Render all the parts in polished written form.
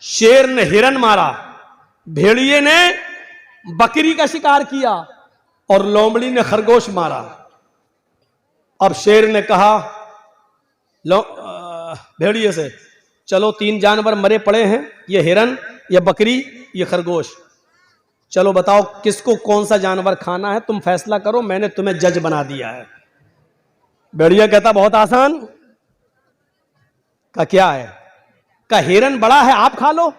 शेर ने हिरन मारा, भेड़िए ने बकरी का शिकार किया और लोमड़ी ने खरगोश मारा। अब शेर ने कहा भेड़िए से, चलो 3 जानवर मरे पड़े हैं, ये हिरन, ये बकरी, ये खरगोश, चलो बताओ किसको कौन सा जानवर खाना है, तुम फैसला करो, मैंने तुम्हें जज बना दिया है। भेड़िया कहता बहुत आसान। का क्या है? का हिरन बड़ा है, आप खा लो।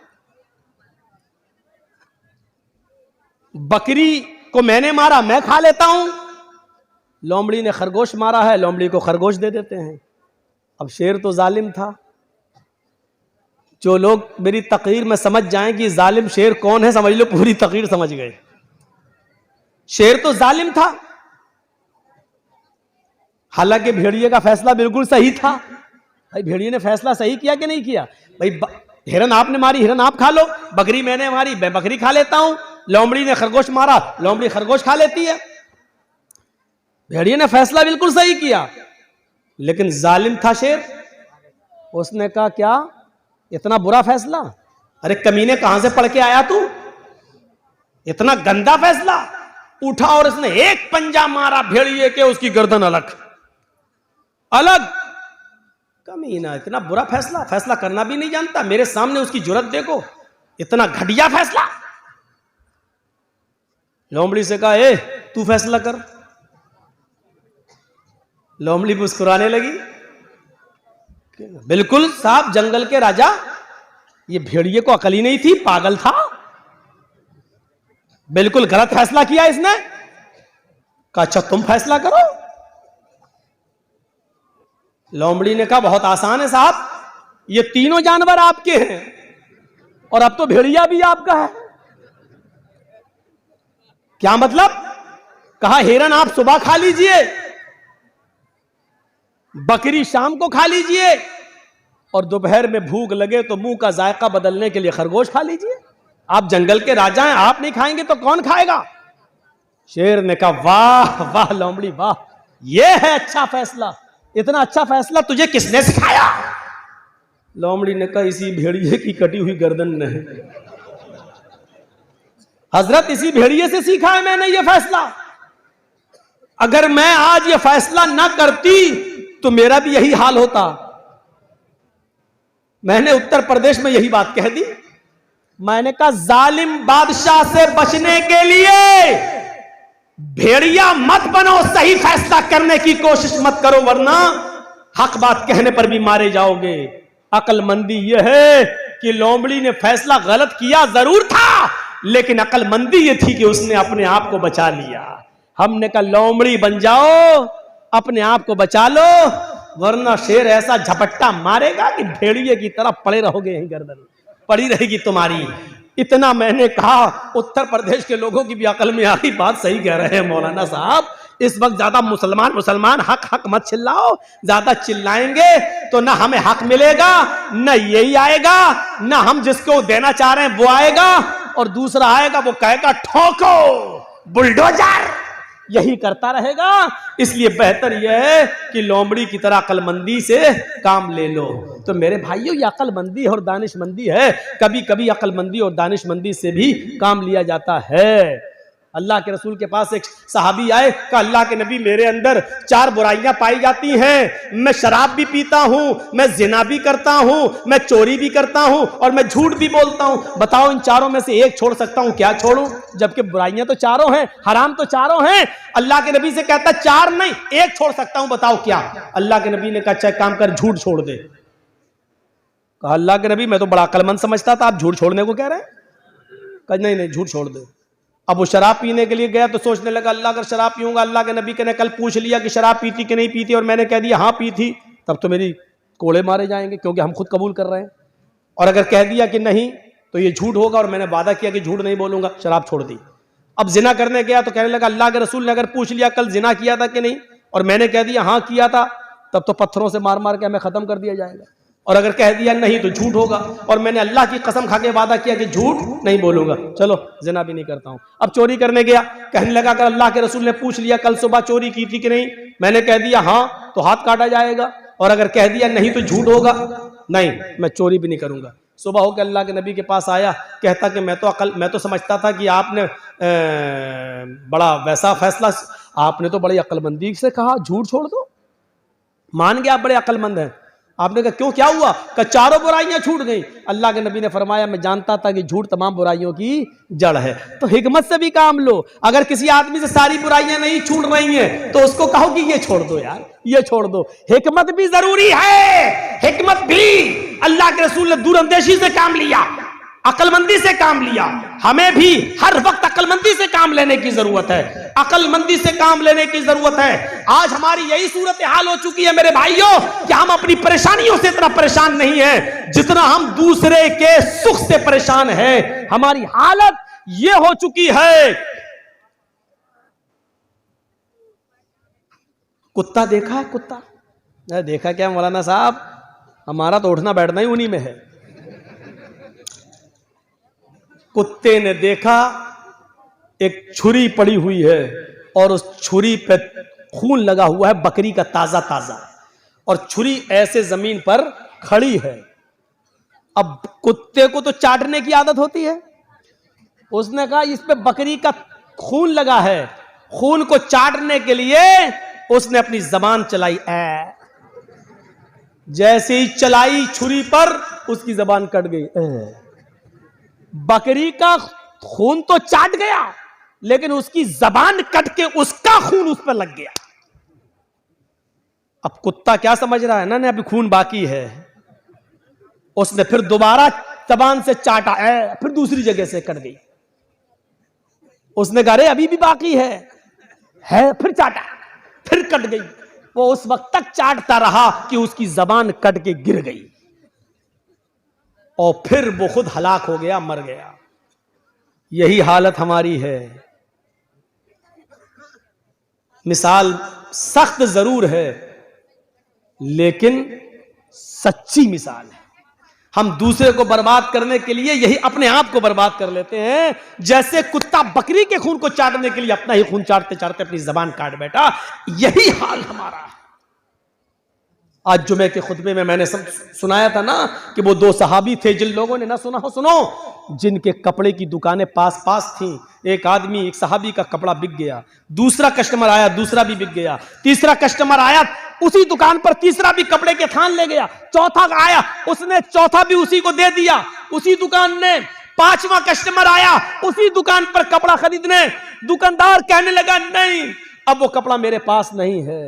बकरी को मैंने मारा, मैं खा लेता हूं। लोमड़ी ने खरगोश मारा है, लोमड़ी को खरगोश दे देते हैं। अब शेर तो जालिम था। जो लोग मेरी तकरीर में समझ जाएं कि जालिम शेर कौन है, समझ लो पूरी तकरीर समझ गए। शेर तो जालिम था, हालांकि भेड़िए का फैसला बिल्कुल सही था। भाई भेड़िए ने फैसला सही किया कि नहीं किया? भाई हिरन आपने मारी, हिरन आप खा लो, बकरी मैंने मारी, मैं बकरी खा लेता हूं, लोमड़ी ने खरगोश मारा, लोमड़ी खरगोश खा लेती है। भेड़िए ने फैसला बिल्कुल सही किया, लेकिन जालिम था शेर। उसने कहा क्या इतना बुरा फैसला? अरे कमीने कहां से पढ़ के आया तू, इतना गंदा फैसला? उठा और इसने एक पंजा मारा भेड़िए के, उसकी गर्दन अलग अलग। कमीना इतना बुरा फैसला, फैसला करना भी नहीं जानता, मेरे सामने उसकी जुर्रत देखो, इतना घटिया फैसला। लोमड़ी से कहा ए तू फैसला कर। लोमड़ी मुस्कुराने लगी, बिल्कुल साहब जंगल के राजा, ये भेड़िए को अकल ही नहीं थी, पागल था, बिल्कुल गलत फैसला किया इसने। कहा अच्छा तुम फैसला करो। लोमड़ी ने कहा बहुत आसान है साहब, ये तीनों जानवर आपके हैं और अब तो भेड़िया भी आपका है। क्या मतलब? कहा हिरन आप सुबह खा लीजिए, बकरी शाम को खा लीजिए, और दोपहर में भूख लगे तो मुंह का जायका बदलने के लिए खरगोश खा लीजिए। आप जंगल के राजा हैं, आप नहीं खाएंगे तो कौन खाएगा? शेर ने कहा वाह वाह लोमड़ी वाह, यह है अच्छा फैसला, इतना अच्छा फैसला तुझे किसने सिखाया? लोमड़ी ने कहा इसी भेड़िए की कटी हुई गर्दन ने। हजरत इसी भेड़िए से सीखा है मैंने ये फैसला। अगर मैं आज ये फैसला ना करती तो मेरा भी यही हाल होता। मैंने उत्तर प्रदेश में यही बात कह दी। मैंने कहा जालिम बादशाह से बचने के लिए भेड़िया मत बनो, सही फैसला करने की कोशिश मत करो, वरना हक बात कहने पर भी मारे जाओगे। अक्लमंदी यह है कि लोमड़ी ने फैसला गलत किया जरूर था, लेकिन अक्लमंदी यह थी कि उसने अपने आप को बचा लिया। हमने कहा लोमड़ी बन जाओ, अपने आप को बचा लो, वरना शेर ऐसा झपट्टा मारेगा कि भेड़िए की तरह पड़े रहोगे, यहीं गर्दन पड़ी रहेगी तुम्हारी। इतना मैंने कहा, उत्तर प्रदेश के लोगों की भी अकल में आ गई, बात सही कह रहे हैं मौलाना साहब। इस वक्त ज्यादा मुसलमान हक हक मत चिल्लाओ, ज्यादा चिल्लाएंगे तो ना हमें हक मिलेगा, ना यही आएगा, ना हम जिसको देना चाह रहे हैं वो आएगा, और दूसरा आएगा वो कहेगा ठोको बुलडोजर, यही करता रहेगा। इसलिए बेहतर यह है कि लोमड़ी की तरह अक्लमंदी से काम ले लो। तो मेरे भाइयों, ये अक्लमंदी और दानिशमंदी है। कभी कभी अक्लमंदी और दानिशमंदी से भी काम लिया जाता है। अल्लाह के रसूल के पास एक सहाबी आए, कहा अल्लाह के नबी मेरे अंदर 4 बुराइयां पाई जाती हैं, मैं शराब भी पीता हूं, मैं जिना भी करता हूं, मैं चोरी भी करता हूं और मैं झूठ भी बोलता हूं। बताओ इन चारों में से एक छोड़ सकता हूं, क्या छोड़ूं? जबकि बुराइयां तो चारों हैं, हराम तो चारों हैं। अल्लाह के नबी से कहता 4 नहीं 1 छोड़ सकता हूं, बताओ क्या? अल्लाह के नबी ने कहा अच्छा काम कर, झूठ छोड़ दे। कहा अल्लाह के नबी मैं तो बड़ा अक्लमंद समझता था, आप झूठ छोड़ने को कह रहे हैं? कहा नहीं नहीं झूठ छोड़ दे। अब वो शराब पीने के लिए गया तो सोचने लगा अल्लाह अगर शराब पीऊंगा, अल्लाह के नबी ने कल पूछ लिया कि शराब पीती कि नहीं पीती और मैंने कह दिया हाँ पी थी, तब तो मेरी कोड़े मारे जाएंगे, क्योंकि हम खुद कबूल कर रहे हैं। और अगर कह दिया कि नहीं तो ये झूठ होगा, और मैंने वादा किया कि झूठ नहीं बोलूंगा, शराब छोड़ दी। अब जिना करने गया तो कहने लगा अल्लाह के रसूल ने अगर पूछ लिया कल जिना किया था कि नहीं, और मैंने कह दिया हाँ किया था, तब तो पत्थरों से मार मार के हमें खत्म कर दिया जाएगा। और अगर कह दिया नहीं तो झूठ होगा, और मैंने अल्लाह की कसम खा के वादा किया कि झूठ नहीं बोलूंगा, चलो जिना भी नहीं करता हूं। अब चोरी करने गया, कहने लगा अगर अल्लाह के रसूल ने पूछ लिया कल सुबह चोरी की थी कि नहीं, मैंने कह दिया हाँ तो हाथ काटा जाएगा, और अगर कह दिया नहीं तो झूठ होगा, नहीं मैं चोरी भी नहीं करूंगा। सुबह होकर अल्लाह के नबी के पास आया, कहता कि मैं तो समझता था कि आपने बड़ा वैसा फैसला, आपने तो बड़ी अक्लमंदी से कहा झूठ छोड़ दो, मान गया आप बड़े अक्लमंद हैं। आपने कहा क्यों, क्या हुआ? कि चारों बुराइयां छूट गई। अल्लाह के नबी ने फरमाया मैं जानता था कि झूठ तमाम बुराइयों की जड़ है। तो हिकमत से भी काम लो। अगर किसी आदमी से सारी बुराइयां नहीं छूट रही हैं तो उसको कहो कि ये छोड़ दो यार, ये छोड़ दो। हिकमत भी जरूरी है, हिकमत भी। अल्लाह के रसूल ने दूरंदेशी से काम लिया, अक्लमंदी से काम लिया। हमें भी हर वक्त अक्लमंदी से काम लेने की जरूरत है, अक्लमंदी से काम लेने की जरूरत है। आज हमारी यही सूरत हाल हो चुकी है मेरे भाइयों कि हम अपनी परेशानियों से इतना परेशान नहीं है जितना हम दूसरे के सुख से परेशान हैं। हमारी हालत यह हो चुकी है। कुत्ता देखा है? कुत्ता देखा क्या मौलाना साहब? हमारा तो उठना बैठना ही उन्हीं में है। कुत्ते ने देखा एक छुरी पड़ी हुई है और उस छुरी पे खून लगा हुआ है बकरी का ताजा ताजा, और छुरी ऐसे जमीन पर खड़ी है। अब कुत्ते को तो चाटने की आदत होती है। उसने कहा इस पे बकरी का खून लगा है, खून को चाटने के लिए उसने अपनी जबान चलाई। जैसे ही चलाई छुरी पर, उसकी जबान कट गई। बकरी का खून तो चाट गया, लेकिन उसकी जबान कट के उसका खून उस पर लग गया। अब कुत्ता क्या समझ रहा है ना, अभी खून बाकी है। उसने फिर दोबारा जबान से चाटा, फिर दूसरी जगह से कट गई। उसने कहा अरे अभी भी बाकी है, फिर चाटा, फिर कट गई। वो उस वक्त तक चाटता रहा कि उसकी जबान कट के गिर गई, और फिर वो खुद हलाक हो गया, मर गया। यही हालत हमारी है। मिसाल सख्त जरूर है, लेकिन सच्ची मिसाल है। हम दूसरे को बर्बाद करने के लिए यही अपने आप को बर्बाद कर लेते हैं। जैसे कुत्ता बकरी के खून को चाटने के लिए अपना ही खून चाटते चाटते अपनी जबान काट बैठा, यही हाल हमारा है। आज जुमे के खुतबे में मैंने सुनाया था ना कि वो दो सहाबी थे, जिन लोगों ने ना सुना हो सुनो, जिनके कपड़े की दुकानें पास पास थीं। एक आदमी, एक सहाबी का कपड़ा बिक गया, दूसरा कस्टमर आया, दूसरा भी बिक गया, तीसरा कस्टमर आया, उसी दुकान पर तीसरा भी कपड़े के थान ले गया, चौथा आया, उसने चौथा भी उसी को दे दिया उसी दुकान ने। पांचवा कस्टमर आया उसी दुकान पर कपड़ा खरीदने, दुकानदार कहने लगा नहीं, अब वो कपड़ा मेरे पास नहीं है,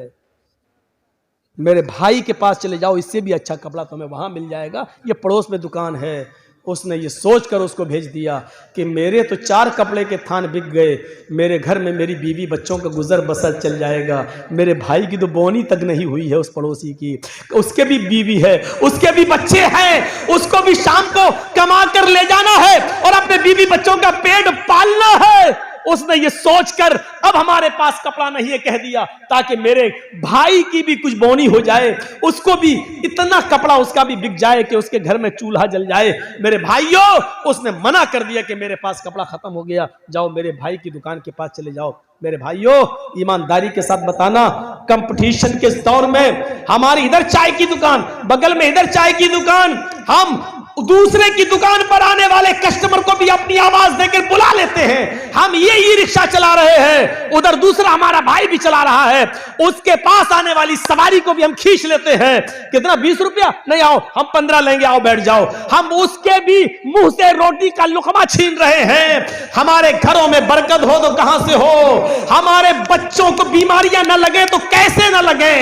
मेरे भाई के पास चले जाओ, इससे भी अच्छा कपड़ा तुम्हें वहां मिल जाएगा, ये पड़ोस में दुकान है। उसने ये सोचकर उसको भेज दिया कि मेरे तो 4 कपड़े के थान बिक गए, मेरे घर में मेरी बीवी बच्चों का गुजर बसर चल जाएगा, मेरे भाई की तो बोनी तक नहीं हुई है उस पड़ोसी की, उसके भी बीवी है, उसके भी बच्चे हैं, उसको भी शाम को कमा कर ले जाना है और अपने बीवी बच्चों का पेट पालना है। उसने ये सोचकर अब हमारे पास कपड़ा नहीं है कह दिया, ताकि मेरे भाई की भी कुछ बोनी हो जाए, उसको भी इतना कपड़ा उसका भी बिक जाए कि उसके घर में चूल्हा जल जाए। मेरे भाइयों, उसने मना कर दिया कि मेरे पास कपड़ा खत्म हो गया, जाओ मेरे भाई की दुकान के पास चले जाओ। मेरे भाइयों, ईमानदारी के साथ बताना, कंपटीशन के दौर में हमारी इधर चाय की दुकान, बगल में इधर चाय की दुकान, हम दूसरे की दुकान पर आने वाले कस्टमर को भी अपनी आवाज देकर बुला लेते हैं। हम ये ई रिक्शा चला रहे हैं, उधर दूसरा हमारा भाई भी चला रहा है, उसके पास आने वाली सवारी को भी हम खींच लेते हैं। कितना? 20 रुपया? नहीं, आओ हम 15 लेंगे, आओ बैठ जाओ। हम उसके भी मुंह से रोटी का लुकमा छीन रहे हैं। हमारे घरों में बरकत हो तो कहां से हो, हमारे बच्चों को बीमारियां न लगे तो कैसे न लगे,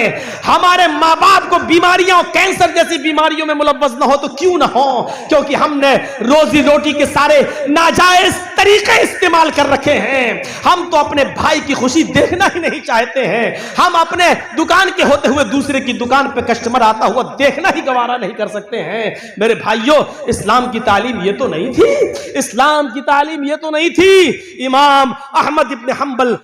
हमारे माँ बाप को बीमारियां और कैंसर जैसी बीमारियों में मुलव्वस न हो तो क्यों न हो, क्योंकि हमने रोजी रोटी के सारे नाजायज तरीके इस्तेमाल कर रखे हैं। हम तो अपने भाई की खुशी देखना ही नहीं चाहते हैं। हम अपने दुकान के होते हुए दूसरे की दुकान पे कस्टमर आता हुआ देखना ही गवारा नहीं कर सकते हैं। मेरे भाइयों, इस्लाम की तालीम ये तो नहीं थी, इस्लाम की तालीम ये तो नहीं थी। इमाम अहमद इब्न हंबल